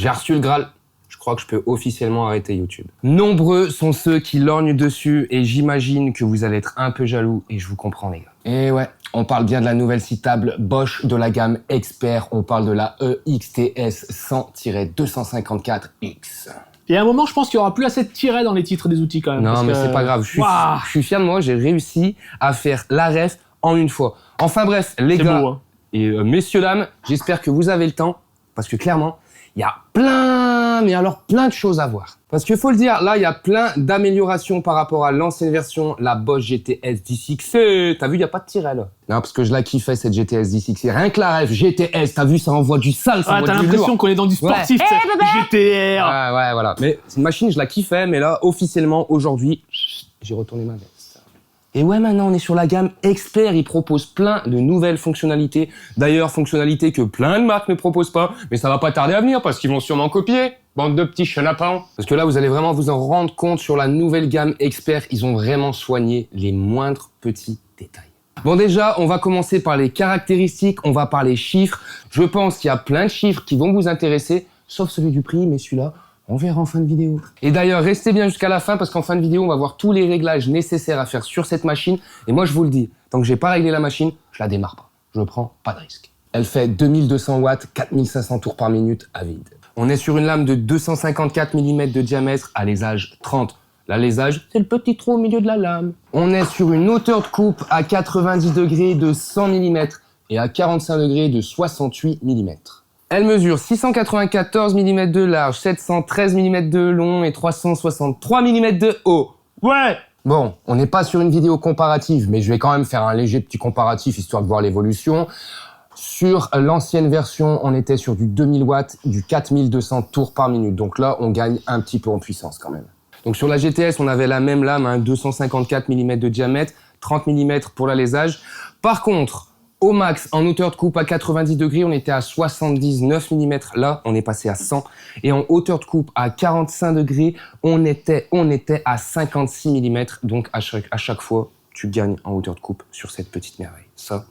J'ai reçu le Graal. Je crois que je peux officiellement arrêter YouTube. Nombreux sont ceux qui lorgnent dessus et j'imagine que vous allez être un peu jaloux et je vous comprends les gars. Et ouais, on parle bien de la nouvelle scie table Bosch de la gamme Expert. On parle de la EXTS 100-254X. Et à un moment, je pense qu'il n'y aura plus assez de tirets dans les titres des outils quand même. Non, mais c'est pas grave. Je suis fier de moi, j'ai réussi à faire la ref en une fois. Enfin bref, les gars beau, hein. et messieurs, dames, j'espère que vous avez le temps parce que clairement, il y a plein de choses à voir. Parce qu'il faut le dire, là, il y a plein d'améliorations par rapport à l'ancienne version, la Bosch GTS 10XC. T'as vu, il n'y a pas de tiret, là. Non, parce que je la kiffais, cette GTS 10XC. Rien que la ref, GTS, t'as vu, ça envoie du sale, ça envoie du lourd. T'as l'impression qu'on est dans du sportif, GTR. Ouais, voilà. Mais c'est une machine, je la kiffais, mais là, officiellement, aujourd'hui, j'ai retourné ma veste. Et ouais, maintenant, on est sur la gamme Expert. Ils proposent plein de nouvelles fonctionnalités. D'ailleurs, fonctionnalités que plein de marques ne proposent pas. Mais ça va pas tarder à venir parce qu'ils vont sûrement copier. Bande de petits chenapans. Parce que là, vous allez vraiment vous en rendre compte sur la nouvelle gamme Expert. Ils ont vraiment soigné les moindres petits détails. Bon, déjà, on va commencer par les caractéristiques. On va parler chiffres. Je pense qu'il y a plein de chiffres qui vont vous intéresser. Sauf celui du prix, mais celui-là, on verra en fin de vidéo. Et d'ailleurs, restez bien jusqu'à la fin parce qu'en fin de vidéo, on va voir tous les réglages nécessaires à faire sur cette machine. Et moi, je vous le dis, tant que j'ai pas réglé la machine, je la démarre pas. Je prends pas de risque. Elle fait 2200 watts, 4500 tours par minute à vide. On est sur une lame de 254 mm de diamètre à lésage 30. L'alésage, c'est le petit trou au milieu de la lame. On est sur une hauteur de coupe à 90 degrés de 100 mm et à 45 degrés de 68 mm. Elle mesure 694 mm de large, 713 mm de long et 363 mm de haut. Ouais. Bon, on n'est pas sur une vidéo comparative, mais je vais quand même faire un léger petit comparatif histoire de voir l'évolution. Sur l'ancienne version, on était sur du 2000 watts, du 4200 tours par minute. Donc là, on gagne un petit peu en puissance quand même. Donc sur la GTS, on avait la même lame, 254 mm de diamètre, 30 mm pour l'alésage. Par contre, au max, en hauteur de coupe à 90 degrés, on était à 79 mm. Là, on est passé à 100. Et en hauteur de coupe à 45 degrés, on était à 56 mm. Donc à chaque fois, tu gagnes en hauteur de coupe sur cette petite merveille. Ça,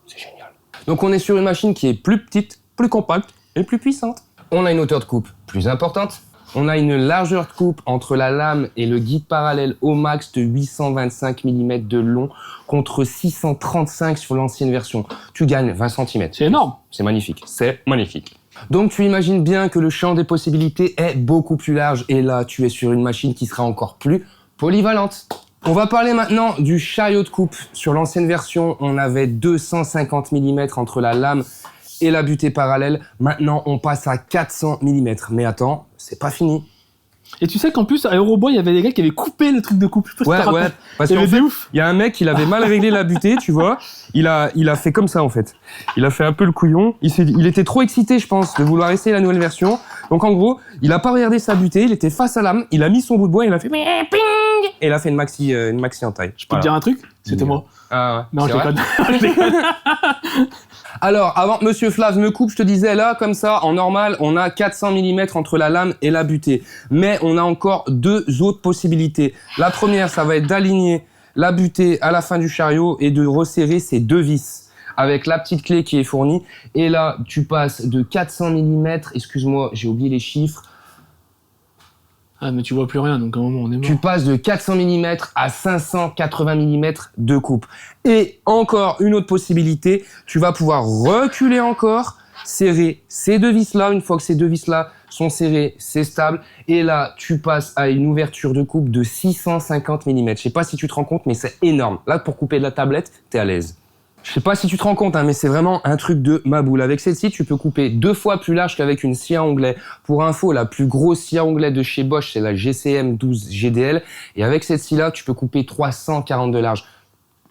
c'est génial. Donc on est sur une machine qui est plus petite, plus compacte et plus puissante. On a une hauteur de coupe plus importante. On a une largeur de coupe entre la lame et le guide parallèle au max de 825 mm de long contre 635 sur l'ancienne version. Tu gagnes 20 cm. C'est énorme. C'est magnifique. C'est magnifique. Donc tu imagines bien que le champ des possibilités est beaucoup plus large et là tu es sur une machine qui sera encore plus polyvalente. On va parler maintenant du chariot de coupe. Sur l'ancienne version, on avait 250 mm entre la lame et la butée parallèle. Maintenant, on passe à 400 mm. Mais attends, c'est pas fini. Et tu sais qu'en plus, à Eurobois, il y avait des gars qui avaient coupé le truc de coupe. Ouais. Parce qu'en fait, il y a un mec, il avait mal réglé la butée, tu vois. Il a fait comme ça, en fait. Il a fait un peu le couillon. Il était trop excité, je pense, de vouloir essayer la nouvelle version. Donc, en gros, il a pas regardé sa butée. Il était face à l'âme. Il a mis son bout de bois. Il a fait ping. Et il a fait une maxi en taille. Je peux te dire un truc? C'était moi. Ah ouais. Non, je déconne. Alors, avant que Monsieur Flav me coupe, je te disais là, comme ça, en normal, on a 400 mm entre la lame et la butée. Mais on a encore deux autres possibilités. La première, ça va être d'aligner la butée à la fin du chariot et de resserrer ces deux vis avec la petite clé qui est fournie. Et là, tu passes de 400 mm, excuse-moi, j'ai oublié les chiffres. Ah, mais tu vois plus rien, donc à un moment, on est mort. Tu passes de 400 mm à 580 mm de coupe. Et encore une autre possibilité, tu vas pouvoir reculer encore, serrer ces deux vis-là. Une fois que ces deux vis-là sont serrées, c'est stable. Et là, tu passes à une ouverture de coupe de 650 mm. Je sais pas si tu te rends compte, mais c'est énorme. Là, pour couper de la tablette, t'es à l'aise. Je sais pas si tu te rends compte, mais c'est vraiment un truc de ma boule. Avec celle-ci, tu peux couper 2 fois plus large qu'avec une scie à onglet. Pour info, la plus grosse scie à onglet de chez Bosch, c'est la GCM 12 GDL. Et avec cette scie-là, tu peux couper 340 de large.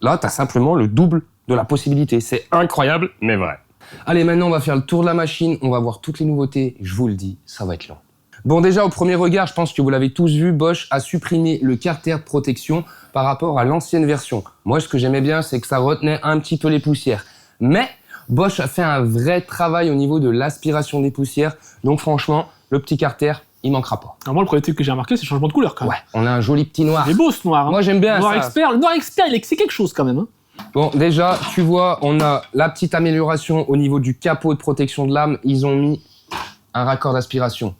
Là, tu as simplement le double de la possibilité. C'est incroyable, mais vrai. Allez, maintenant, on va faire le tour de la machine. On va voir toutes les nouveautés. Je vous le dis, ça va être long. Bon, déjà, au premier regard, je pense que vous l'avez tous vu, Bosch a supprimé le carter de protection par rapport à l'ancienne version. Moi, ce que j'aimais bien, c'est que ça retenait un petit peu les poussières. Mais Bosch a fait un vrai travail au niveau de l'aspiration des poussières. Donc, franchement, le petit carter, il manquera pas. Alors moi, le premier truc que j'ai remarqué, c'est le changement de couleur, quand même. Ouais, on a un joli petit noir. Il est beau, ce noir. Hein. Moi, j'aime bien le noir ça. Expert. Le noir Expert, c'est quelque chose, quand même. Hein. Bon, déjà, tu vois, on a la petite amélioration au niveau du capot de protection de lame. Ils ont mis un raccord d'aspiration.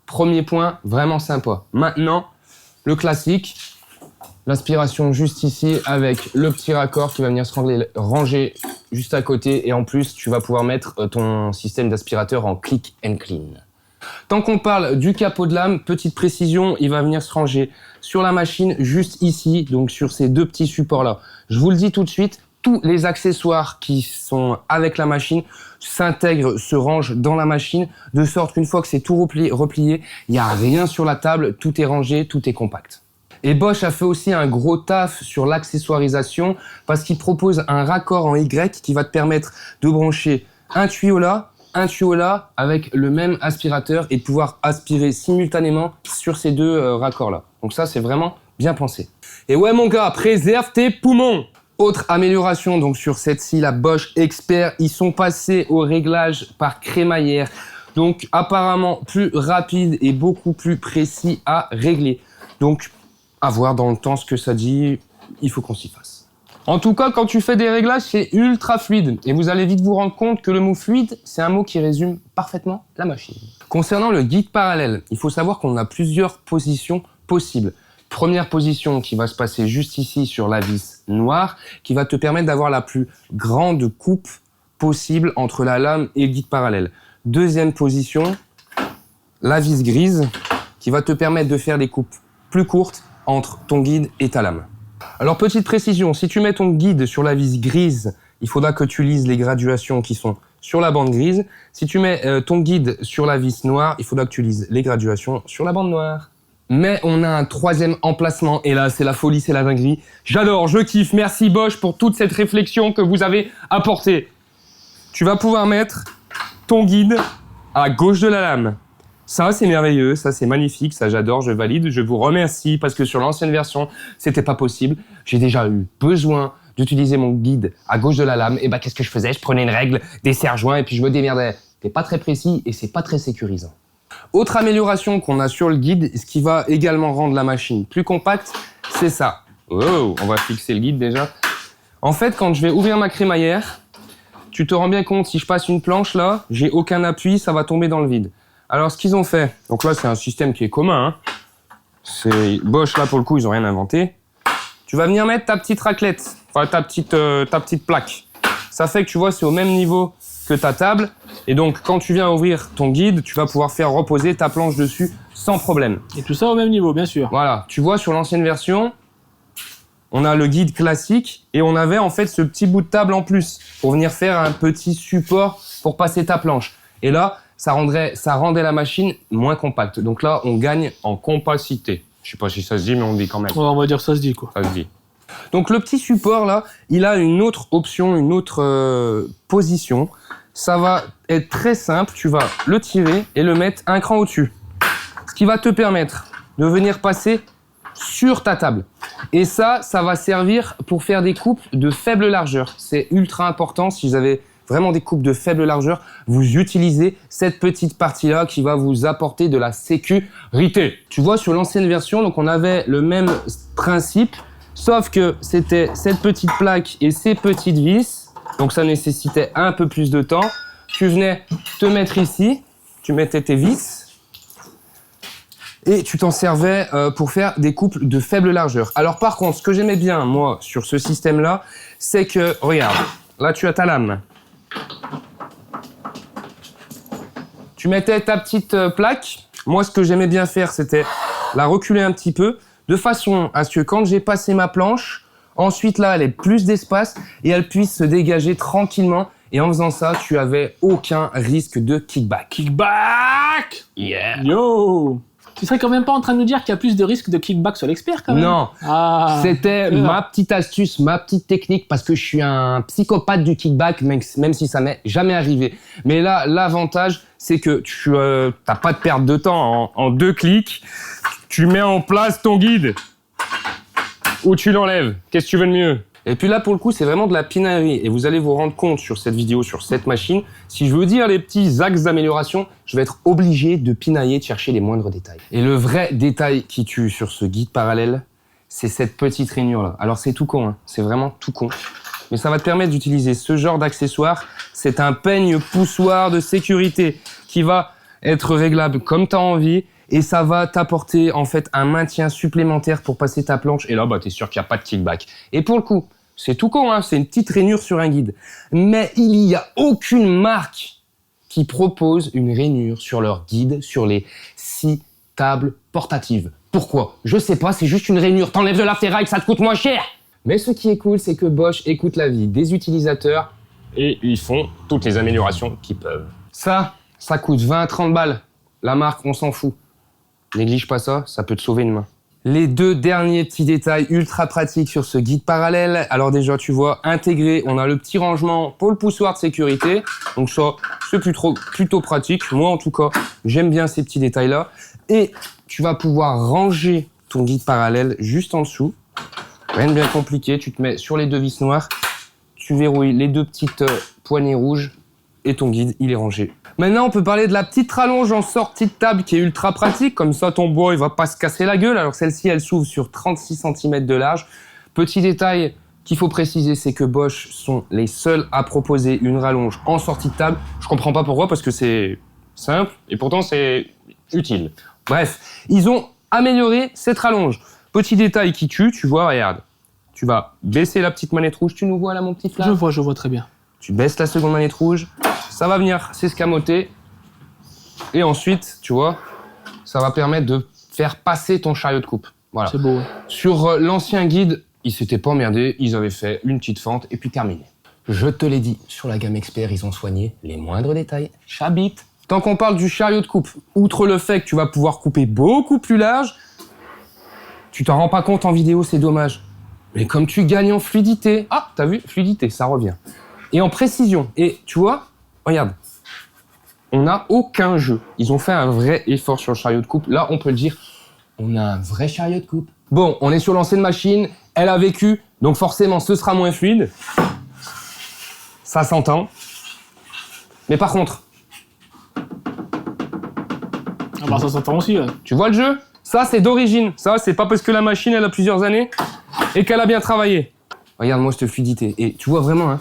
Premier point, vraiment sympa. Maintenant, le classique, l'aspiration juste ici avec le petit raccord qui va venir se ranger juste à côté. Et en plus, tu vas pouvoir mettre ton système d'aspirateur en click and clean. Tant qu'on parle du capot de lame, petite précision, il va venir se ranger sur la machine juste ici, donc sur ces deux petits supports-là. Je vous le dis tout de suite, tous les accessoires qui sont avec la machine s'intègrent, se rangent dans la machine, de sorte qu'une fois que c'est tout replié, il n'y a rien sur la table, tout est rangé, tout est compact. Et Bosch a fait aussi un gros taf sur l'accessoirisation parce qu'il propose un raccord en Y qui va te permettre de brancher un tuyau là avec le même aspirateur et de pouvoir aspirer simultanément sur ces deux raccords-là. Donc ça, c'est vraiment bien pensé. Et ouais, mon gars, préserve tes poumons. Autre amélioration, donc sur cette scie, la Bosch Expert, ils sont passés au réglage par crémaillère. Donc apparemment plus rapide et beaucoup plus précis à régler. Donc à voir dans le temps ce que ça dit, il faut qu'on s'y fasse. En tout cas, quand tu fais des réglages, c'est ultra fluide. Et vous allez vite vous rendre compte que le mot fluide, c'est un mot qui résume parfaitement la machine. Concernant le guide parallèle, il faut savoir qu'on a plusieurs positions possibles. Première position qui va se passer juste ici sur la vis noire, qui va te permettre d'avoir la plus grande coupe possible entre la lame et le guide parallèle. Deuxième position, la vis grise, qui va te permettre de faire des coupes plus courtes entre ton guide et ta lame. Alors, petite précision, si tu mets ton guide sur la vis grise, il faudra que tu lises les graduations qui sont sur la bande grise. Si tu mets ton guide sur la vis noire, il faudra que tu lises les graduations sur la bande noire. Mais on a un troisième emplacement, et là, c'est la folie, c'est la dinguerie. J'adore, je kiffe, merci Bosch pour toute cette réflexion que vous avez apportée. Tu vas pouvoir mettre ton guide à gauche de la lame. Ça, c'est merveilleux, ça, c'est magnifique, ça, j'adore, je valide, je vous remercie parce que sur l'ancienne version, c'était pas possible. J'ai déjà eu besoin d'utiliser mon guide à gauche de la lame. Et bah, qu'est-ce que je faisais? Je prenais une règle, des serre-joints et puis je me démerdais. C'est pas très précis et c'est pas très sécurisant. Autre amélioration qu'on a sur le guide, ce qui va également rendre la machine plus compacte, c'est ça. Oh, on va fixer le guide déjà. En fait, quand je vais ouvrir ma crémaillère, tu te rends bien compte, si je passe une planche là, j'ai aucun appui, ça va tomber dans le vide. Alors, ce qu'ils ont fait, donc là, c'est un système qui est commun, hein. C'est Bosch, là, pour le coup, ils ont rien inventé. Tu vas venir mettre ta petite raclette, enfin, ta petite plaque. Ça fait que, tu vois, c'est au même niveau que ta table. Et donc, quand tu viens ouvrir ton guide, tu vas pouvoir faire reposer ta planche dessus sans problème. Et tout ça au même niveau, bien sûr. Voilà. Tu vois, sur l'ancienne version, on a le guide classique et on avait, en fait, ce petit bout de table en plus pour venir faire un petit support pour passer ta planche. Et là, ça rendait la machine moins compacte. Donc là, on gagne en compacité. Je sais pas si ça se dit, mais on le dit quand même. Ouais, on va dire que ça se dit, quoi. Ça se dit. Donc le petit support là, il a une autre option, une autre position. Ça va être très simple. Tu vas le tirer et le mettre un cran au-dessus. Ce qui va te permettre de venir passer sur ta table. Et ça va servir pour faire des coupes de faible largeur. C'est ultra important si vous avez vraiment des coupes de faible largeur, vous utilisez cette petite partie-là qui va vous apporter de la sécurité. Tu vois, sur l'ancienne version, donc on avait le même principe, sauf que c'était cette petite plaque et ces petites vis. Donc ça nécessitait un peu plus de temps. Tu venais te mettre ici, tu mettais tes vis et tu t'en servais pour faire des coupes de faible largeur. Alors par contre, ce que j'aimais bien, moi, sur ce système-là, c'est que, regarde, là tu as ta lame. Tu mettais ta petite plaque. Moi, ce que j'aimais bien faire, c'était la reculer un petit peu, de façon à ce que quand j'ai passé ma planche, ensuite là, elle ait plus d'espace et elle puisse se dégager tranquillement. Et en faisant ça, tu avais aucun risque de kickback. Kickback! Yeah! Yo! Tu serais quand même pas en train de nous dire qu'il y a plus de risques de kickback sur l'Expert, quand même? Non, c'était ma petite astuce, ma petite technique, parce que je suis un psychopathe du kickback, même si ça m'est jamais arrivé. Mais là, l'avantage, c'est que tu n'as pas de perte de temps. En 2 clics, tu mets en place ton guide. Ou tu l'enlèves. Qu'est-ce que tu veux de mieux? Et puis là, pour le coup, c'est vraiment de la pinaillerie. Et vous allez vous rendre compte sur cette vidéo, sur cette machine, si je veux dire les petits axes d'amélioration, je vais être obligé de pinailler, de chercher les moindres détails. Et le vrai détail qui tue sur ce guide parallèle, c'est cette petite rainure-là. Alors c'est tout con, hein. C'est vraiment tout con. Mais ça va te permettre d'utiliser ce genre d'accessoire. C'est un peigne poussoir de sécurité qui va être réglable comme tu as envie et ça va t'apporter en fait un maintien supplémentaire pour passer ta planche et là bah, tu es sûr qu'il n'y a pas de kickback. Et pour le coup, c'est tout con, hein, c'est une petite rainure sur un guide. Mais il n'y a aucune marque qui propose une rainure sur leur guide sur les 6 tables portatives. Pourquoi? Je sais pas, c'est juste une rainure, t'enlèves de la ferraille, ça te coûte moins cher. Mais ce qui est cool, c'est que Bosch écoute l'avis des utilisateurs et ils font toutes les améliorations qu'ils peuvent. Ça coûte 20 à 30 balles. La marque, on s'en fout. Néglige pas ça, ça peut te sauver une main. Les 2 derniers petits détails ultra pratiques sur ce guide parallèle. Alors déjà, tu vois, intégré, on a le petit rangement pour le poussoir de sécurité. Donc ça, c'est plutôt pratique. Moi, en tout cas, j'aime bien ces petits détails-là. Et tu vas pouvoir ranger ton guide parallèle juste en dessous. Rien de bien compliqué, tu te mets sur les 2 vis noires, tu verrouilles les 2 petites poignées rouges et ton guide, il est rangé. Maintenant, on peut parler de la petite rallonge en sortie de table qui est ultra pratique. Comme ça, ton bois, il va pas se casser la gueule. Alors celle-ci, elle s'ouvre sur 36 cm de large. Petit détail qu'il faut préciser, c'est que Bosch sont les seuls à proposer une rallonge en sortie de table. Je comprends pas pourquoi, parce que c'est simple et pourtant c'est utile. Bref, ils ont amélioré cette rallonge. Petit détail qui tue, tu vois, regarde. Tu vas baisser la petite manette rouge, tu nous vois là, mon petit Flav? Je vois très bien. Tu baisses la seconde manette rouge, ça va venir s'escamoter. Et ensuite, tu vois, ça va permettre de faire passer ton chariot de coupe. Voilà. C'est beau. Ouais. Sur l'ancien guide, ils s'étaient pas emmerdés, ils avaient fait une petite fente et puis terminé. Je te l'ai dit, sur la gamme Expert, ils ont soigné les moindres détails. Chabit. Tant qu'on parle du chariot de coupe, outre le fait que tu vas pouvoir couper beaucoup plus large, tu t'en rends pas compte en vidéo, c'est dommage. Mais comme tu gagnes en fluidité, ah, t'as vu, fluidité, ça revient. Et en précision. Et tu vois, regarde, on n'a aucun jeu. Ils ont fait un vrai effort sur le chariot de coupe. Là, on peut le dire, on a un vrai chariot de coupe. Bon, on est sur l'ancienne machine, elle a vécu, donc forcément, ce sera moins fluide. Ça s'entend. Mais par contre... Ah bah ça s'entend aussi, ouais. Tu vois le jeu? Ça, c'est d'origine. Ça, c'est pas parce que la machine, elle a plusieurs années et qu'elle a bien travaillé. Regarde-moi cette fluidité. Et tu vois vraiment, hein.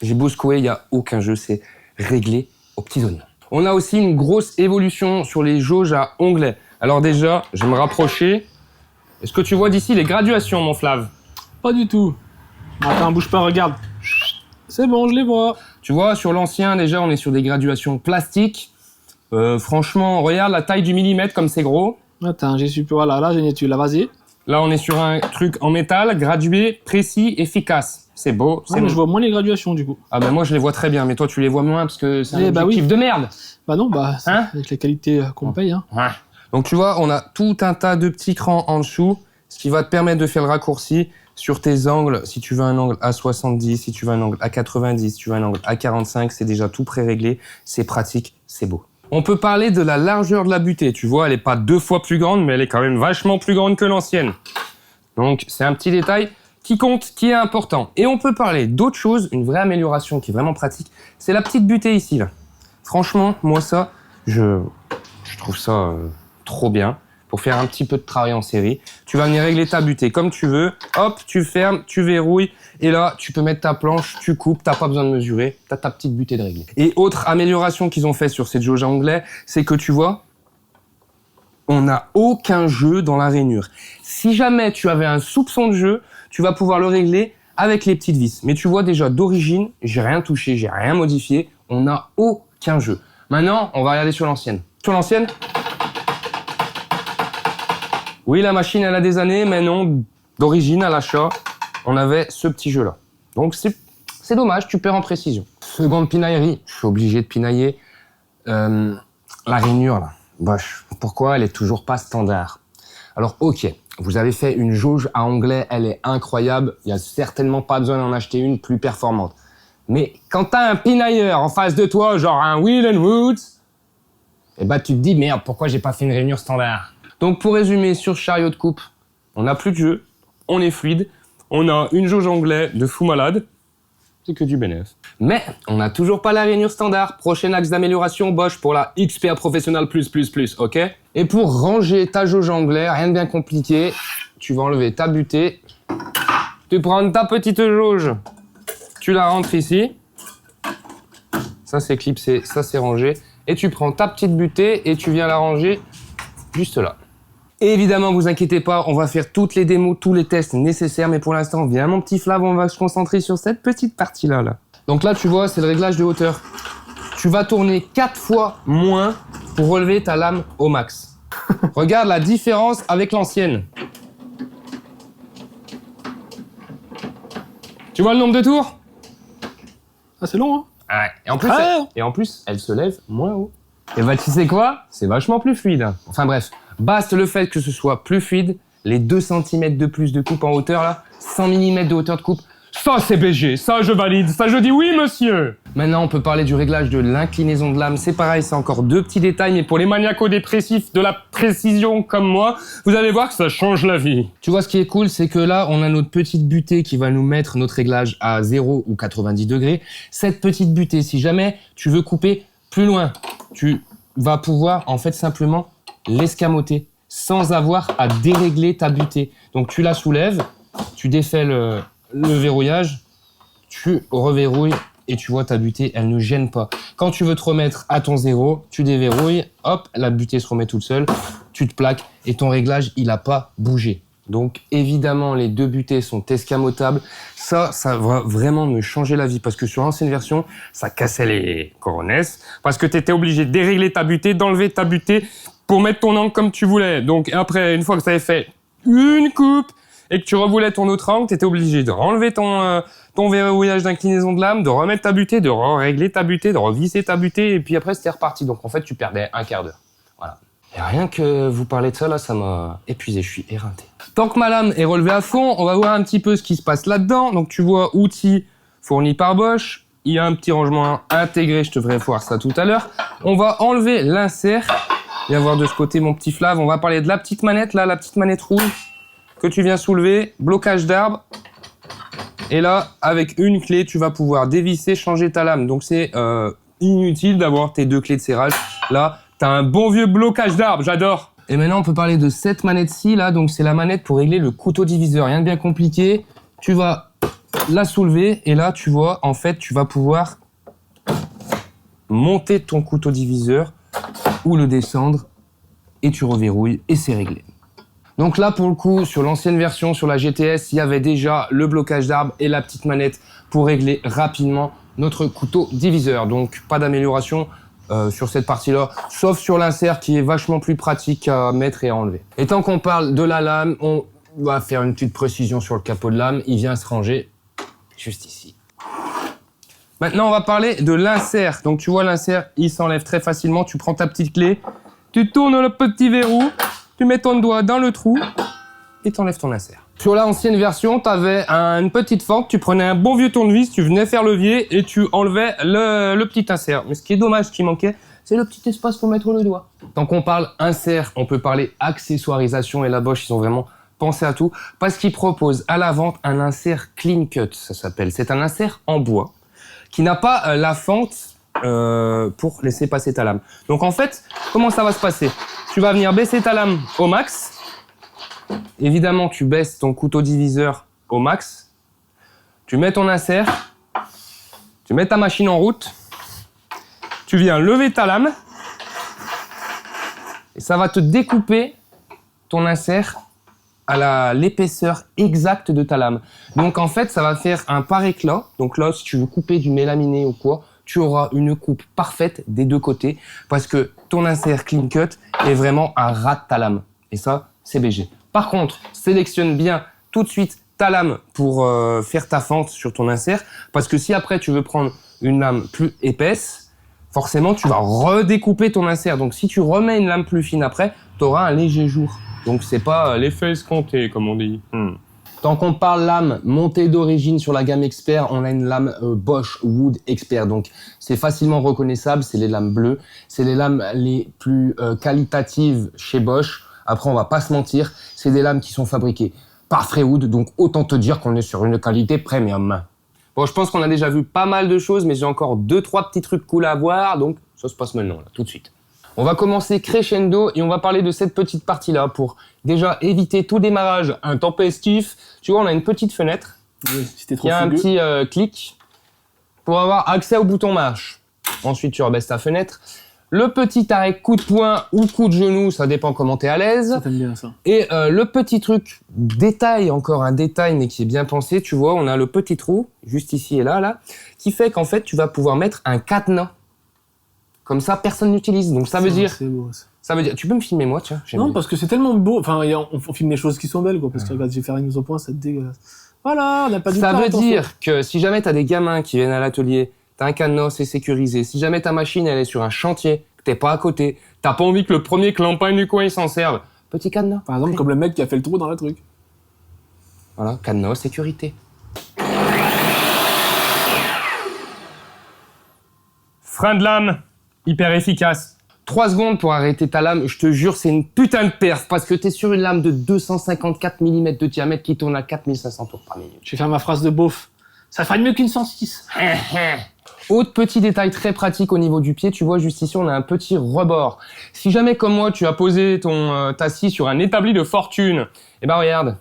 J'ai beau secouer, il n'y a aucun jeu. C'est réglé aux petits oignons. On a aussi une grosse évolution sur les jauges à onglets. Alors déjà, je vais me rapprocher. Est-ce que tu vois d'ici les graduations, mon Flav? Pas du tout. Attends, bouge pas, regarde. C'est bon, je les vois. Tu vois, sur l'ancien, déjà, on est sur des graduations plastiques. Franchement, regarde la taille du millimètre comme c'est gros. Attends, j'ai su. Voilà, là, j'ai une étude. Là, vas-y. Là, on est sur un truc en métal, gradué, précis, efficace. C'est beau. Ah, mais je vois moins les graduations, du coup. Ah ben moi, je les vois très bien, mais toi, tu les vois moins parce que c'est un objectif oui. de merde. Bah non, c'est Hein avec la qualité qu'on paye. Hein. Ouais. Donc tu vois, on a tout un tas de petits crans en dessous, ce qui va te permettre de faire le raccourci sur tes angles. Si tu veux un angle à 70, si tu veux un angle à 90, si tu veux un angle à 45, c'est déjà tout pré-réglé. C'est pratique, c'est beau. On peut parler de la largeur de la butée. Tu vois, elle est pas 2 fois plus grande, mais elle est quand même vachement plus grande que l'ancienne. Donc, c'est un petit détail qui compte, qui est important. Et on peut parler d'autre chose, une vraie amélioration qui est vraiment pratique. C'est la petite butée ici, là. Franchement, moi, ça, je trouve ça trop bien. Pour faire un petit peu de travail en série, tu vas venir régler ta butée comme tu veux. Hop, tu fermes, tu verrouilles. Et là, tu peux mettre ta planche, tu coupes, t'as pas besoin de mesurer. T'as ta petite butée de régler. Et autre amélioration qu'ils ont fait sur cette jauge à onglets, c'est que tu vois, on n'a aucun jeu dans la rainure. Si jamais tu avais un soupçon de jeu, tu vas pouvoir le régler avec les petites vis. Mais tu vois déjà, d'origine, j'ai rien touché, j'ai rien modifié. On n'a aucun jeu. Maintenant, on va regarder sur l'ancienne. Sur l'ancienne, oui, la machine, elle a des années, mais non, d'origine, à l'achat, on avait ce petit jeu-là. Donc, c'est dommage, tu perds en précision. Seconde pinaillerie, je suis obligé de pinailler. La rainure, là, Bosch, pourquoi elle est toujours pas standard? Alors, ok, vous avez fait une jauge à onglets, elle est incroyable, il n'y a certainement pas besoin d'en acheter une plus performante. Mais quand t'as un pinailleur en face de toi, genre un Wheel & Roots, eh ben, tu te dis, merde, pourquoi j'ai pas fait une rainure standard? Donc pour résumer, sur chariot de coupe, on n'a plus de jeu, on est fluide, on a une jauge anglais de fou malade, c'est que du bénéfice. Mais on n'a toujours pas la rainure standard. Prochain axe d'amélioration, Bosch pour la XPR Professional+++, ok? Et pour ranger ta jauge anglais, rien de bien compliqué, tu vas enlever ta butée, tu prends ta petite jauge, tu la rentres ici, Ça c'est clipsé, ça c'est rangé. Et tu prends ta petite butée et tu viens la ranger juste là. Et évidemment, vous inquiétez pas, on va faire toutes les démos, tous les tests nécessaires. Mais pour l'instant, viens mon petit Flav, on va se concentrer sur cette petite partie-là. Là. Donc là, tu vois, c'est le réglage de hauteur. Tu vas tourner 4 fois moins pour relever ta lame au max. Regarde la différence avec l'ancienne. Tu vois le nombre de tours? Ah, c'est long, hein? Ouais. Et en plus, elle se lève moins haut. Et bah, tu sais quoi? C'est vachement plus fluide. Enfin bref, baste le fait que ce soit plus fluide, les 2 cm de plus de coupe en hauteur, là, 100 mm de hauteur de coupe, ça c'est BG, ça je valide, ça je dis oui monsieur. Maintenant, on peut parler du réglage de l'inclinaison de lame. C'est pareil, c'est encore 2 petits détails, mais pour les maniaco-dépressifs de la précision comme moi, vous allez voir que ça change la vie. Tu vois, ce qui est cool, c'est que là, on a notre petite butée qui va nous mettre notre réglage à 0 ou 90 degrés. Cette petite butée, si jamais tu veux couper plus loin, tu vas pouvoir en fait simplement l'escamoter sans avoir à dérégler ta butée. Donc tu la soulèves, tu défais le verrouillage, tu reverrouilles et tu vois ta butée, elle ne gêne pas. Quand tu veux te remettre à ton 0, tu déverrouilles, hop, la butée se remet toute seule, tu te plaques et ton réglage, il n'a pas bougé. Donc évidemment, les 2 butées sont escamotables. Ça va vraiment me changer la vie parce que sur l'ancienne version, ça cassait les coronesses parce que tu étais obligé de dérégler ta butée, d'enlever ta butée pour mettre ton angle comme tu voulais. Donc après, une fois que tu avais fait une coupe et que tu revoulais ton autre angle, tu étais obligé de renlever ton verrouillage d'inclinaison de lame, de remettre ta butée, de régler ta butée, de revisser ta butée et puis après, c'était reparti. Donc en fait, tu perdais un quart d'heure. Voilà. Et rien que vous parler de ça, là, ça m'a épuisé, je suis éreinté. Tant que ma lame est relevée à fond, on va voir un petit peu ce qui se passe là-dedans. Donc tu vois, outils fournis par Bosch. Il y a un petit rangement intégré, je te ferai voir ça tout à l'heure. On va enlever l'insert. Viens voir de ce côté mon petit Flav. On va parler de la petite manette, là, la petite manette rouge que tu viens soulever. Blocage d'arbre. Et là, avec une clé, tu vas pouvoir dévisser, changer ta lame. Donc c'est inutile d'avoir tes 2 clés de serrage. Là, t'as un bon vieux blocage d'arbre, j'adore. Et maintenant, on peut parler de cette manette-ci, là. Donc, c'est la manette pour régler le couteau diviseur. Rien de bien compliqué. Tu vas la soulever et là, tu vois, en fait, tu vas pouvoir monter ton couteau diviseur ou le descendre et tu reverrouilles et c'est réglé. Donc là, pour le coup, sur l'ancienne version, sur la GTS, il y avait déjà le blocage d'arbre et la petite manette pour régler rapidement notre couteau diviseur. Donc, pas d'amélioration sur cette partie-là, sauf sur l'insert qui est vachement plus pratique à mettre et à enlever. Et tant qu'on parle de la lame, on va faire une petite précision sur le capot de lame. Il vient se ranger juste ici. Maintenant, on va parler de l'insert. Donc, tu vois, l'insert, il s'enlève très facilement. Tu prends ta petite clé, tu tournes le petit verrou, tu mets ton doigt dans le trou et tu enlèves ton insert. Sur l'ancienne version, tu avais une petite fente, tu prenais un bon vieux tournevis, tu venais faire levier et tu enlevais le petit insert. Mais ce qui est dommage, ce qui manquait, c'est le petit espace pour mettre le doigt. Tant qu'on parle insert, on peut parler accessoirisation et la Bosch, ils ont vraiment pensé à tout parce qu'ils proposent à la vente un insert clean cut, ça s'appelle. C'est un insert en bois qui n'a pas la fente pour laisser passer ta lame. Donc en fait, comment ça va se passer? Tu vas venir baisser ta lame au max. Évidemment, tu baisses ton couteau diviseur au max. Tu mets ton insert. Tu mets ta machine en route. Tu viens lever ta lame. Et ça va te découper ton insert à l'épaisseur exacte de ta lame. Donc en fait, ça va faire un par éclat. Donc là, si tu veux couper du mélaminé ou quoi, tu auras une coupe parfaite des 2 côtés parce que ton insert clean cut est vraiment à ras de ta lame. Et ça, c'est BG. Par contre, sélectionne bien tout de suite ta lame pour faire ta fente sur ton insert parce que si après tu veux prendre une lame plus épaisse, forcément tu vas redécouper ton insert. Donc si tu remets une lame plus fine après, tu auras un léger jour. Donc c'est pas l'effet escompté comme on dit. Tant qu'on parle lame montée d'origine sur la gamme Expert, on a une lame Bosch Wood Expert. Donc c'est facilement reconnaissable, c'est les lames bleues. C'est les lames les plus qualitatives chez Bosch. Après, on va pas se mentir, c'est des lames qui sont fabriquées par Freewood, donc autant te dire qu'on est sur une qualité premium. Bon, je pense qu'on a déjà vu pas mal de choses, mais j'ai encore 2-3 petits trucs cool à voir, donc ça se passe maintenant, là, tout de suite. On va commencer crescendo et on va parler de cette petite partie-là pour déjà éviter tout démarrage intempestif. Tu vois, on a une petite fenêtre. Oui, si t'es trop il y a un petit clic pour avoir accès au bouton marche. Ensuite, tu rebaisses ta fenêtre. Le petit arrêt coup de poing ou coup de genou, ça dépend comment t'es à l'aise. Ça t'aime bien ça. Et le petit truc, détail, encore un détail, mais qui est bien pensé, tu vois, on a le petit trou, juste ici et là, qui fait qu'en fait, tu vas pouvoir mettre un cadenas. Comme ça, personne n'utilise. Donc ça veut dire... C'est beau, ça. Ça veut dire... Tu peux me filmer, moi, tiens. Non, parce que c'est tellement beau. Enfin, on filme des choses qui sont belles, quoi. Parce que regarde, j'ai fait une mise au point, c'est dégueulasse. Voilà, on n'a pas du tout. Ça veut dire que si jamais t'as des gamins qui viennent à l'atelier, t'as un cadenas, c'est sécurisé. Si jamais ta machine, elle est sur un chantier, que t'es pas à côté, t'as pas envie que le premier clampin du coin, il s'en serve. Petit cadenas. Par exemple, comme le mec qui a fait le trou dans le truc. Voilà, cadenas, sécurité. Frein de lame, hyper efficace. 3 secondes pour arrêter ta lame, je te jure, c'est une putain de perf parce que t'es sur une lame de 254 mm de diamètre qui tourne à 4500 tours par minute. Je vais faire ma phrase de beauf. Ça ferait mieux qu'une 106. Autre petit détail très pratique au niveau du pied, tu vois juste ici on a un petit rebord. Si jamais comme moi tu as posé ta scie sur un établi de fortune, eh ben regarde,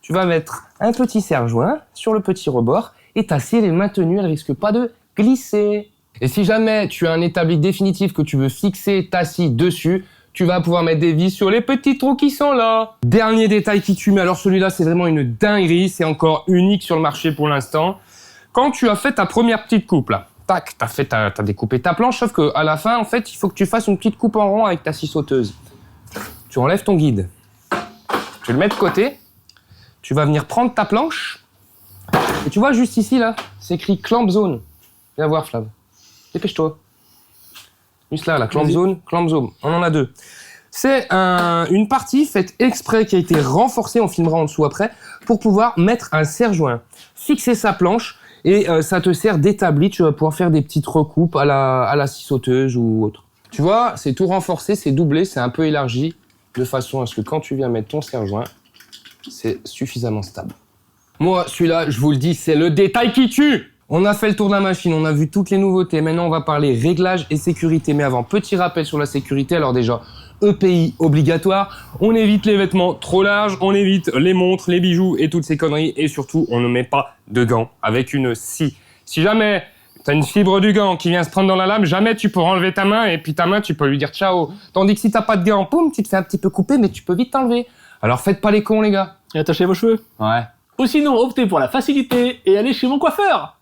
tu vas mettre un petit serre-joint sur le petit rebord et ta scie elle est maintenue, elle risque pas de glisser. Et si jamais tu as un établi définitif que tu veux fixer ta scie dessus, tu vas pouvoir mettre des vis sur les petits trous qui sont là. Dernier détail qui tue, mais alors celui-là c'est vraiment une dinguerie, c'est encore unique sur le marché pour l'instant. Quand tu as fait ta première petite coupe là, tac, t'as découpé ta planche, sauf qu'à la fin en fait il faut que tu fasses une petite coupe en rond avec ta scie sauteuse. Tu enlèves ton guide, tu le mets de côté, tu vas venir prendre ta planche, et tu vois juste ici là, c'est écrit clamp zone. Viens voir Flav. Dépêche-toi. Juste là, la clamp zone, on en a 2. C'est une partie faite exprès qui a été renforcée, on filmera en dessous après, pour pouvoir mettre un serre-joint, fixer sa planche et ça te sert d'établi, tu vas pouvoir faire des petites recoupes à la scie sauteuse ou autre. Tu vois, c'est tout renforcé, c'est doublé, c'est un peu élargi, de façon à ce que quand tu viens mettre ton serre-joint, c'est suffisamment stable. Moi, celui-là, je vous le dis, c'est le détail qui tue. On a fait le tour de la machine, on a vu toutes les nouveautés. Maintenant, on va parler réglage et sécurité. Mais avant, petit rappel sur la sécurité. Alors déjà, EPI obligatoire. On évite les vêtements trop larges, on évite les montres, les bijoux et toutes ces conneries. Et surtout, on ne met pas de gants avec une scie. Si jamais t'as une fibre du gant qui vient se prendre dans la lame, jamais tu pourras enlever ta main et puis ta main, tu peux lui dire ciao. Tandis que si t'as pas de gants, poum, tu te fais un petit peu couper, mais tu peux vite t'enlever. Alors faites pas les cons, les gars. Et attachez vos cheveux. Ouais. Ou sinon, optez pour la facilité et allez chez mon coiffeur.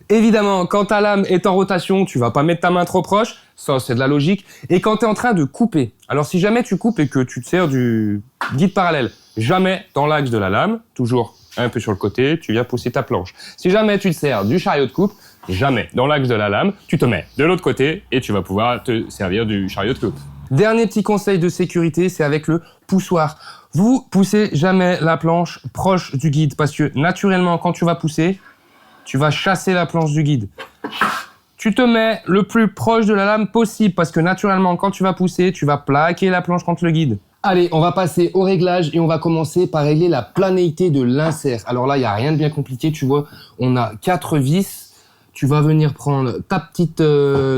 Évidemment, quand ta lame est en rotation, tu vas pas mettre ta main trop proche, ça c'est de la logique. Et quand tu es en train de couper, alors si jamais tu coupes et que tu te sers du guide parallèle, jamais dans l'axe de la lame, toujours un peu sur le côté, tu viens pousser ta planche. Si jamais tu te sers du chariot de coupe, jamais dans l'axe de la lame, tu te mets de l'autre côté et tu vas pouvoir te servir du chariot de coupe. Dernier petit conseil de sécurité, c'est avec le poussoir. Vous poussez jamais la planche proche du guide parce que naturellement, quand tu vas pousser, tu vas chasser la planche du guide. Tu te mets le plus proche de la lame possible parce que naturellement, quand tu vas pousser, tu vas plaquer la planche contre le guide. Allez, on va passer au réglage et on va commencer par régler la planéité de l'insert. Alors là, il n'y a rien de bien compliqué, tu vois. On a 4 vis. Tu vas venir prendre ta petite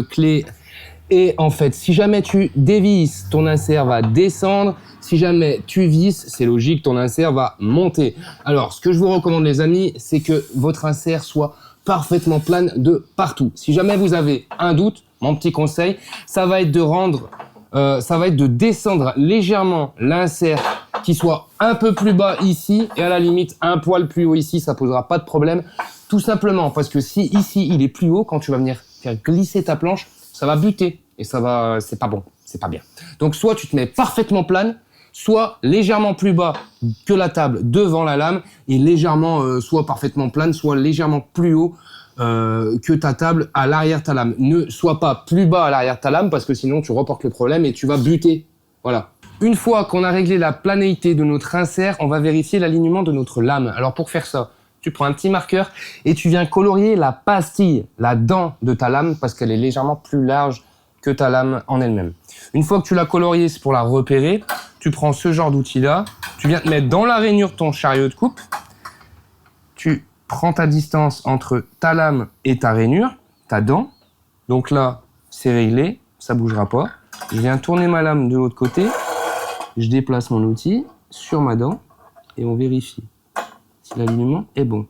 clé. Et en fait, si jamais tu dévisses, ton insert va descendre. Si jamais tu visses, c'est logique, ton insert va monter. Alors, ce que je vous recommande, les amis, c'est que votre insert soit parfaitement plane de partout. Si jamais vous avez un doute, mon petit conseil, ça va être de descendre légèrement l'insert qui soit un peu plus bas ici et à la limite un poil plus haut ici, ça posera pas de problème. Tout simplement parce que si ici il est plus haut, quand tu vas venir faire glisser ta planche, ça va buter et c'est pas bon, c'est pas bien. Donc soit tu te mets parfaitement plane, soit légèrement plus bas que la table devant la lame et légèrement, soit parfaitement plane, soit légèrement plus haut que ta table à l'arrière de ta lame. Ne sois pas plus bas à l'arrière de ta lame parce que sinon tu reportes le problème et tu vas buter. Voilà. Une fois qu'on a réglé la planéité de notre insert, on va vérifier l'alignement de notre lame. Alors pour faire ça, tu prends un petit marqueur et tu viens colorier la pastille, la dent de ta lame parce qu'elle est légèrement plus large que ta lame en elle-même. Une fois que tu l'as coloriée, c'est pour la repérer. Tu prends ce genre d'outil-là, tu viens te mettre dans la rainure de ton chariot de coupe, tu prends ta distance entre ta lame et ta rainure, ta dent. Donc là, c'est réglé, ça bougera pas. Je viens tourner ma lame de l'autre côté, je déplace mon outil sur ma dent et on vérifie si l'alignement est bon.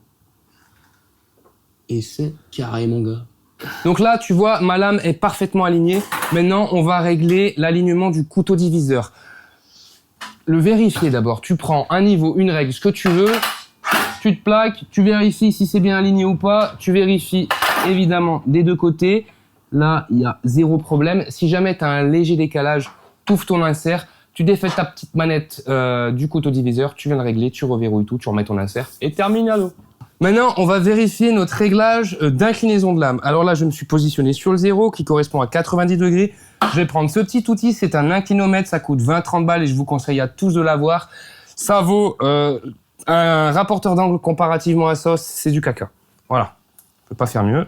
Et c'est carré, mon gars. Donc là, tu vois, ma lame est parfaitement alignée. Maintenant, on va régler l'alignement du couteau diviseur. Le vérifier d'abord. Tu prends un niveau, une règle, ce que tu veux. Tu te plaques, tu vérifies si c'est bien aligné ou pas. Tu vérifies évidemment des deux côtés. Là, il y a zéro problème. Si jamais tu as un léger décalage, tu ouvres ton insert. Tu défais ta petite manette du couteau diviseur. Tu viens de régler, tu reverrouilles tout, tu remets ton insert et terminado. Maintenant, on va vérifier notre réglage d'inclinaison de lame. Alors là, je me suis positionné sur le 0 qui correspond à 90 degrés. Je vais prendre ce petit outil, c'est un inclinomètre, ça coûte 20-30 balles et je vous conseille à tous de l'avoir. Ça vaut un rapporteur d'angle comparativement à ça, c'est du caca. Voilà, je peux pas faire mieux.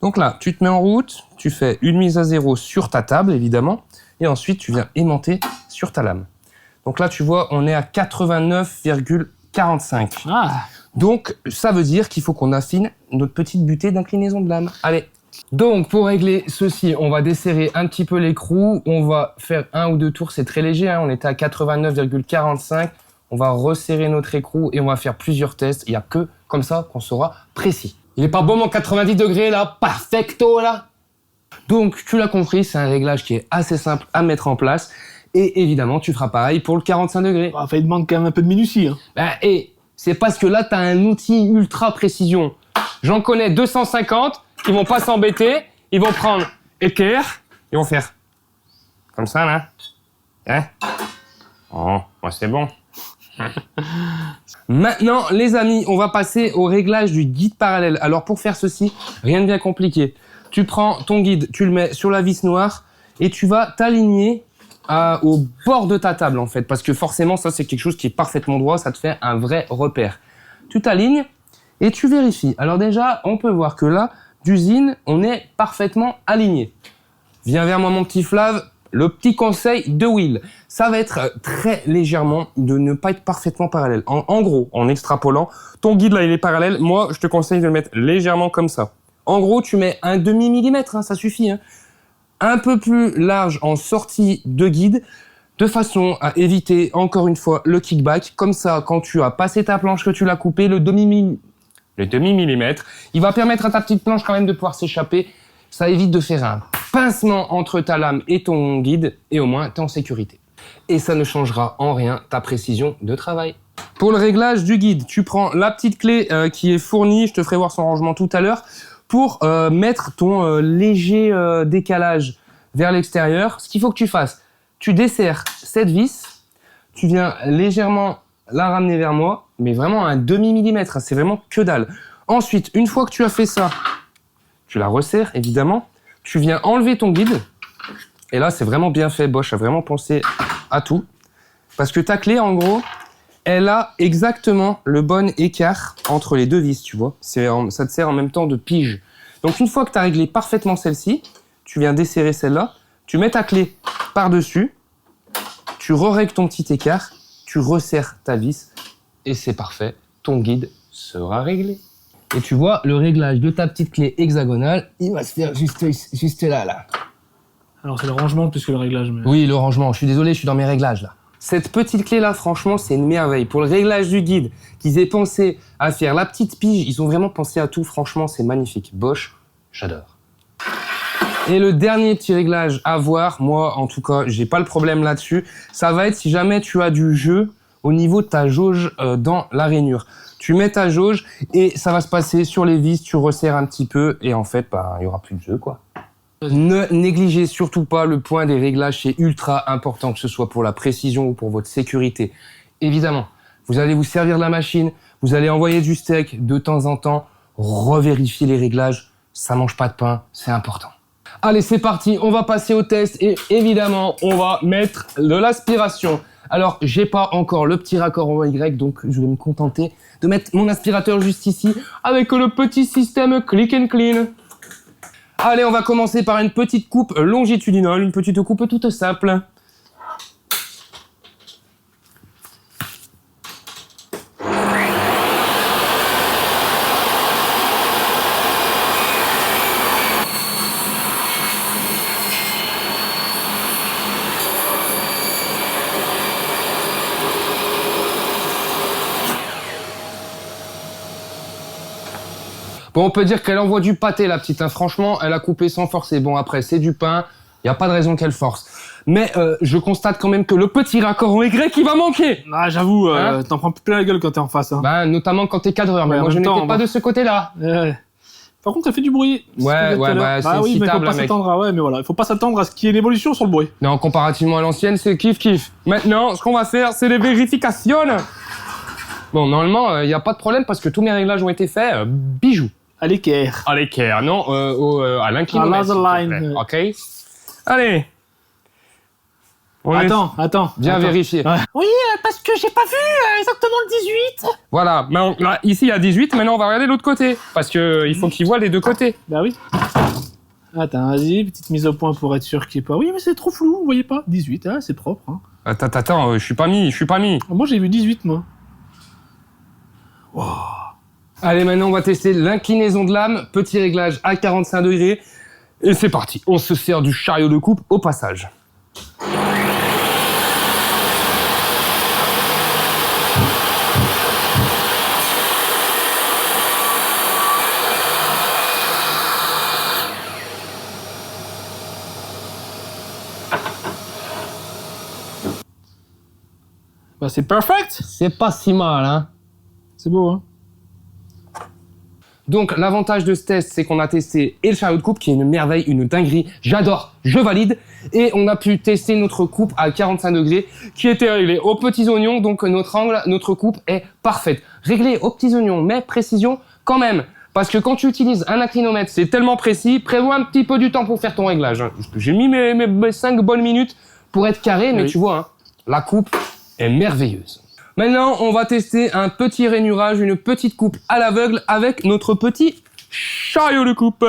Donc là, tu te mets en route, tu fais une mise à 0 sur ta table, évidemment, et ensuite tu viens aimanter sur ta lame. Donc là, tu vois, on est à 89,45. Ah. Donc, ça veut dire qu'il faut qu'on affine notre petite butée d'inclinaison de lame. Allez. Donc, pour régler ceci, on va desserrer un petit peu l'écrou. On va faire un ou deux tours. C'est très léger, hein. On était à 89,45. On va resserrer notre écrou et on va faire plusieurs tests. Il n'y a que comme ça qu'on sera précis. Il est pas bon mon 90 degrés là? Perfecto là? Donc, tu l'as compris, c'est un réglage qui est assez simple à mettre en place. Et évidemment, tu feras pareil pour le 45 degrés. Enfin, il demande quand même un peu de minutie. Hein. Et c'est parce que là, tu as un outil ultra précision. J'en connais 250 qui vont pas s'embêter. Ils vont prendre équerre. Ils vont faire comme ça, là. Hein? Oh, moi, c'est bon. Maintenant, les amis, on va passer au réglage du guide parallèle. Alors, pour faire ceci, rien de bien compliqué. Tu prends ton guide, tu le mets sur la vis noire et tu vas t'aligner au bord de ta table en fait, parce que forcément ça c'est quelque chose qui est parfaitement droit, ça te fait un vrai repère. Tu t'alignes et tu vérifies. Alors déjà, on peut voir que là, d'usine, on est parfaitement aligné. Viens vers moi mon petit Flav, le petit conseil de Will, ça va être très légèrement de ne pas être parfaitement parallèle. En gros, en extrapolant, ton guide là il est parallèle, moi je te conseille de le mettre légèrement comme ça. En gros, tu mets un demi-millimètre, hein, ça suffit, hein. Un peu plus large en sortie de guide, de façon à éviter, encore une fois, le kickback. Comme ça, quand tu as passé ta planche, que tu l'as coupé, le demi-millimètre, il va permettre à ta petite planche quand même de pouvoir s'échapper. Ça évite de faire un pincement entre ta lame et ton guide, et au moins, tu es en sécurité. Et ça ne changera en rien ta précision de travail. Pour le réglage du guide, tu prends la petite clé qui est fournie, je te ferai voir son rangement tout à l'heure, pour mettre ton léger décalage vers l'extérieur. Ce qu'il faut que tu fasses, tu desserres cette vis, tu viens légèrement la ramener vers moi, mais vraiment à un demi-millimètre, hein, c'est vraiment que dalle. Ensuite, une fois que tu as fait ça, tu la resserres évidemment, tu viens enlever ton guide, et là c'est vraiment bien fait, Bosch a vraiment pensé à tout, parce que ta clé en gros, elle a exactement le bon écart entre les deux vis, tu vois. Ça te sert en même temps de pige. Donc, une fois que tu as réglé parfaitement celle-ci, tu viens desserrer celle-là, tu mets ta clé par-dessus, tu règles ton petit écart, tu resserres ta vis et c'est parfait. Ton guide sera réglé. Et tu vois, le réglage de ta petite clé hexagonale, il va se faire juste là, là. Alors, c'est le rangement plus que le réglage. Mais... Oui, le rangement. Je suis désolé, je suis dans mes réglages, là. Cette petite clé-là, franchement, c'est une merveille. Pour le réglage du guide, qu'ils aient pensé à faire la petite pige, ils ont vraiment pensé à tout. Franchement, c'est magnifique. Bosch, j'adore. Et le dernier petit réglage à voir, moi, en tout cas, j'ai pas le problème là-dessus. Ça va être si jamais tu as du jeu au niveau de ta jauge dans la rainure. Tu mets ta jauge et ça va se passer sur les vis, tu resserres un petit peu et en fait, bah, il y aura plus de jeu, quoi. Ne négligez surtout pas le point des réglages, c'est ultra important que ce soit pour la précision ou pour votre sécurité. Évidemment, vous allez vous servir de la machine, vous allez envoyer du steak de temps en temps, revérifiez les réglages, ça mange pas de pain, c'est important. Allez, c'est parti, on va passer au test et évidemment, on va mettre de l'aspiration. Alors, j'ai pas encore le petit raccord en Y, donc je vais me contenter de mettre mon aspirateur juste ici avec le petit système Click and Clean. Allez, on va commencer par une petite coupe longitudinale, une petite coupe toute simple. Bon, on peut dire qu'elle envoie du pâté, la petite. Hein. Franchement, elle a coupé sans forcer. Bon, après, c'est du pain. Il n'y a pas de raison qu'elle force. Mais je constate quand même que le petit raccord en Y, il va manquer. Ah, j'avoue, Hein t'en prends plein la gueule quand t'es en face. Hein. Bah, notamment quand t'es cadreur. Mais Ouais, moi, en je même temps, n'étais pas bah. de ce côté-là. Par contre, elle fait du bruit. Ouais, bah, c'est oui, mais il faut incitable, pas mec. s'attendre à... Ouais, mais voilà, il faut pas s'attendre à ce qu'il y ait une évolution sur le bruit. Non, comparativement à l'ancienne, c'est kiff-kiff. Maintenant, ce qu'on va faire, c'est les vérifications. Bon, normalement, il n'y a pas de problème parce que tous mes réglages ont été faits. Bijoux. À l'équerre. À l'équerre, non, à l'inclinomètre. À s'il te laser line. plaît. Ok. Allez. On est Attends. bien vérifié. Ouais. Oui, parce que j'ai pas vu exactement le 18. Voilà. Là, ici, il y a 18. Maintenant, on va regarder l'autre côté. Parce que il faut qu'il voit les deux côtés. Bah oui. Attends, vas-y, petite mise au point pour être sûr qu'il n'y ait pas... Oui, mais c'est trop flou, vous voyez pas 18, hein, c'est propre. Hein. Attends, je suis pas mis. Moi, j'ai vu 18, moi. Allez, maintenant, on va tester l'inclinaison de lame. Petit réglage à 45 degrés. Et c'est parti. On se sert du chariot de coupe au passage. Bah, c'est perfect. C'est pas si mal, hein. C'est beau, hein. Donc, l'avantage de ce test, c'est qu'on a testé et le chariot de coupe, qui est une merveille, une dinguerie. J'adore, je valide. Et on a pu tester notre coupe à 45 degrés, qui était réglée aux petits oignons. Donc, notre angle, notre coupe est parfaite. Réglée aux petits oignons, mais précision quand même. Parce que quand tu utilises un inclinomètre, c'est tellement précis, prévois un petit peu du temps pour faire ton réglage. Hein. J'ai mis mes 5 bonnes minutes pour être carré, mais tu vois, hein, la coupe est merveilleuse. Maintenant, on va tester un petit rainurage, une petite coupe à l'aveugle avec notre petit chariot de coupe.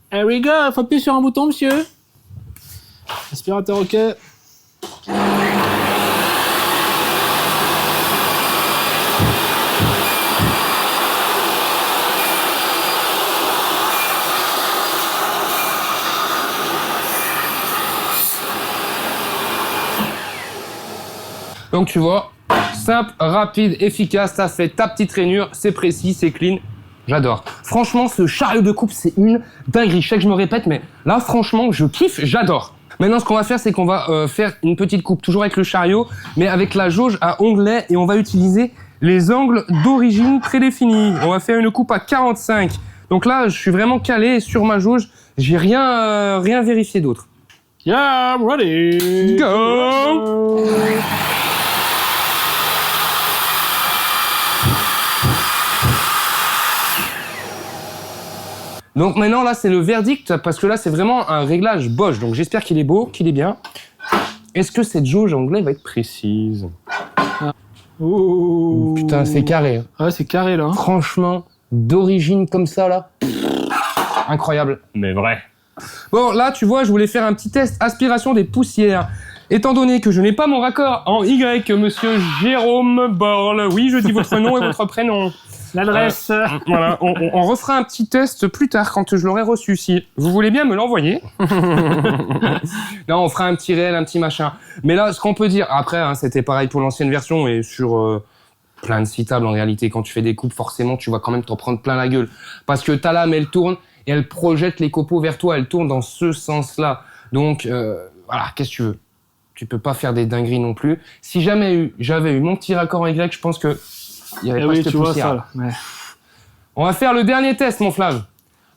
Here we go, faut appuyer sur un bouton, monsieur. Aspirateur, ok. Donc tu vois, simple, rapide, efficace, ça fait ta petite rainure, c'est précis, c'est clean, j'adore. Franchement, ce chariot de coupe, c'est une dinguerie. Je sais que je me répète, mais là, franchement, je kiffe, j'adore. Maintenant, ce qu'on va faire, c'est qu'on va faire une petite coupe, toujours avec le chariot, mais avec la jauge à onglet, et on va utiliser les angles d'origine prédéfinis. On va faire une coupe à 45. Donc là, je suis vraiment calé sur ma jauge, j'ai rien vérifié d'autre. Yeah, I'm ready. Go. Donc maintenant, là, c'est le verdict, parce que là, c'est vraiment un réglage Bosch. Donc j'espère qu'il est beau, qu'il est bien. Est-ce que cette jauge anglais va être précise? Oh. Putain, c'est carré. Hein. Ouais, c'est carré, là. Hein. Franchement, d'origine comme ça, là. Incroyable. Mais vrai. Bon, là, tu vois, je voulais faire un petit test aspiration des poussières. Étant donné que je n'ai pas mon raccord en Y, monsieur Jérôme Borle, oui, je dis votre nom et votre prénom. L'adresse. Voilà, on refera un petit test plus tard quand je l'aurai reçu. Si vous voulez bien me l'envoyer. Non, on fera un petit réel, un petit machin. Mais là, ce qu'on peut dire, après, hein, c'était pareil pour l'ancienne version et sur plein de citables en réalité. Quand tu fais des coupes, forcément, tu vas quand même t'en prendre plein la gueule. Parce que ta lame, elle tourne et elle projette les copeaux vers toi. Elle tourne dans ce sens-là. Donc, voilà, qu'est-ce que tu veux? Tu peux pas faire des dingueries non plus. Si jamais j'avais eu mon petit raccord en Y, je pense que il y avait pas cette tu vois poussière. ça, là. Ouais. On va faire le dernier test, mon Flav.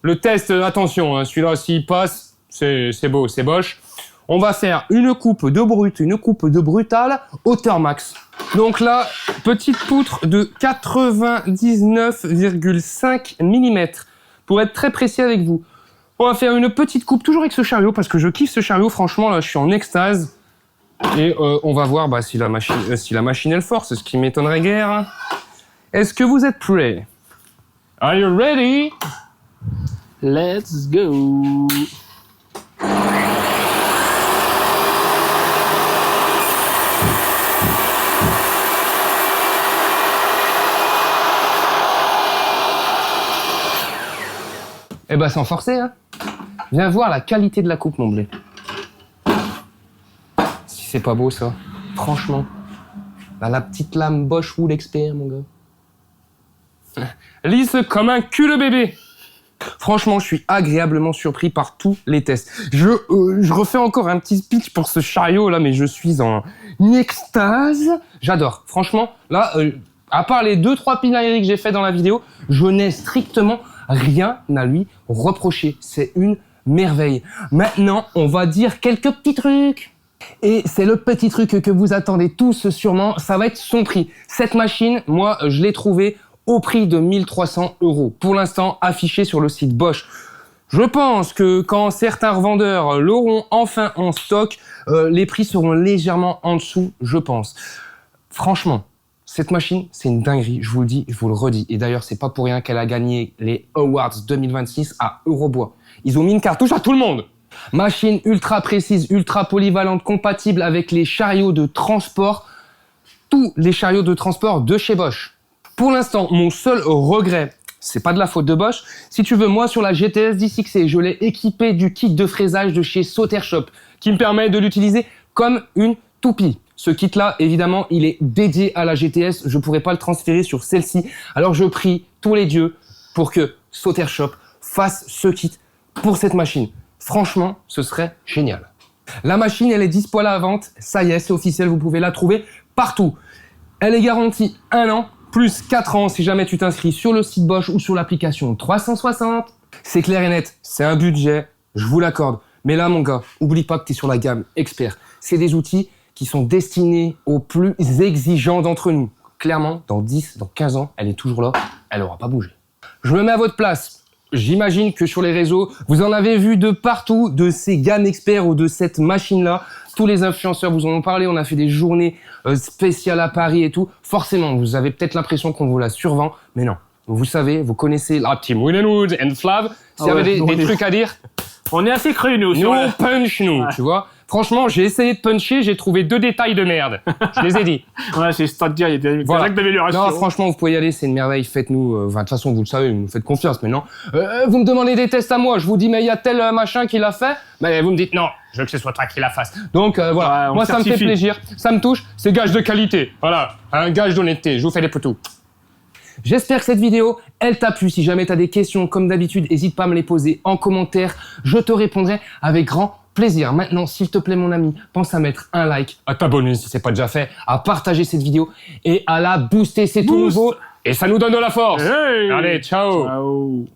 Le test, attention, hein, celui-là, s'il passe, c'est beau, c'est Bosch. On va faire une coupe de brut, une coupe de brutal, hauteur max. Donc là, petite poutre de 99,5 mm, pour être très précis avec vous. On va faire une petite coupe, toujours avec ce chariot, parce que je kiffe ce chariot, franchement, là, je suis en extase. Et on va voir si la machine elle force, ce qui m'étonnerait guère. Est-ce que vous êtes prêts? Are you ready? Let's go. Eh ben, sans forcer, hein. Viens voir la qualité de la coupe, mon blé. Si c'est pas beau, ça. Franchement. Là, la petite lame Bosch Wool Expert, mon gars. Lisse comme un cul de bébé. Franchement, je suis agréablement surpris par tous les tests. Je refais encore un petit speech pour ce chariot là, mais je suis en extase. J'adore. Franchement, là, à part les 2-3 pinailleries que j'ai fait dans la vidéo, je n'ai strictement rien à lui reprocher. C'est une merveille. Maintenant, on va dire quelques petits trucs. Et c'est le petit truc que vous attendez tous sûrement, ça va être son prix. Cette machine, moi, je l'ai trouvée au prix de 1 300 €. Pour l'instant, affiché sur le site Bosch. Je pense que quand certains revendeurs l'auront enfin en stock, les prix seront légèrement en dessous, je pense. Franchement, cette machine, c'est une dinguerie, je vous le dis, je vous le redis. Et d'ailleurs, c'est pas pour rien qu'elle a gagné les Awards 2026 à Eurobois. Ils ont mis une cartouche à tout le monde. Machine ultra précise, ultra polyvalente, compatible avec les chariots de transport, tous les chariots de transport de chez Bosch. Pour l'instant, mon seul regret, c'est pas de la faute de Bosch. Si tu veux, moi, sur la GTS 10XE, je l'ai équipé du kit de fraisage de chez Sauter Shop, qui me permet de l'utiliser comme une toupie. Ce kit-là, évidemment, il est dédié à la GTS. Je pourrais pas le transférer sur celle-ci. Alors, je prie tous les dieux pour que Sauter Shop fasse ce kit pour cette machine. Franchement, ce serait génial. La machine, elle est dispo à la vente. Ça y est, c'est officiel, vous pouvez la trouver partout. Elle est garantie 1 an, plus 4 ans si jamais tu t'inscris sur le site Bosch ou sur l'application 360. C'est clair et net, c'est un budget, je vous l'accorde. Mais là, mon gars, oublie pas que tu es sur la gamme expert. C'est des outils qui sont destinés aux plus exigeants d'entre nous. Clairement, dans 10, dans 15 ans, elle est toujours là, elle n'aura pas bougé. Je me mets à votre place. J'imagine que sur les réseaux, vous en avez vu de partout, de ces gammes experts ou de cette machine-là. Tous les influenceurs vous en ont parlé, on a fait des journées spéciales à Paris et tout. Forcément, vous avez peut-être l'impression qu'on vous la survend, mais non. Vous savez, vous connaissez la team Winwood and Flav. S'il y avait des trucs à dire, on est assez crus, nous. nous on punch, nous, tu vois. Franchement, j'ai essayé de puncher, j'ai trouvé 2 détails de merde. Je les ai dit. Ouais, c'est c'est-à-dire, il y a des Voilà. actes d'amélioration. Non, franchement, vous pouvez y aller, c'est une merveille. Faites-nous, de toute façon, vous le savez, vous nous faites confiance, mais non. Vous me demandez des tests à moi, je vous dis, mais il y a tel machin qui l'a fait, mais vous me dites, non, je veux que ce soit toi qui la fasse. Donc, voilà. Ouais, moi, ça me fait certifie. plaisir, ça me touche, c'est gage de qualité. Voilà. Un gage d'honnêteté, je vous fais des poutous. J'espère que cette vidéo, elle t'a plu. Si jamais tu as des questions, comme d'habitude, n'hésite pas à me les poser en commentaire. Je te répondrai avec grand plaisir. Maintenant, s'il te plaît, mon ami, pense à mettre un like, à t'abonner si c'est pas déjà fait, à partager cette vidéo et à la booster. C'est tout nouveau et ça nous donne de la force. Hey. Allez, ciao. Ciao.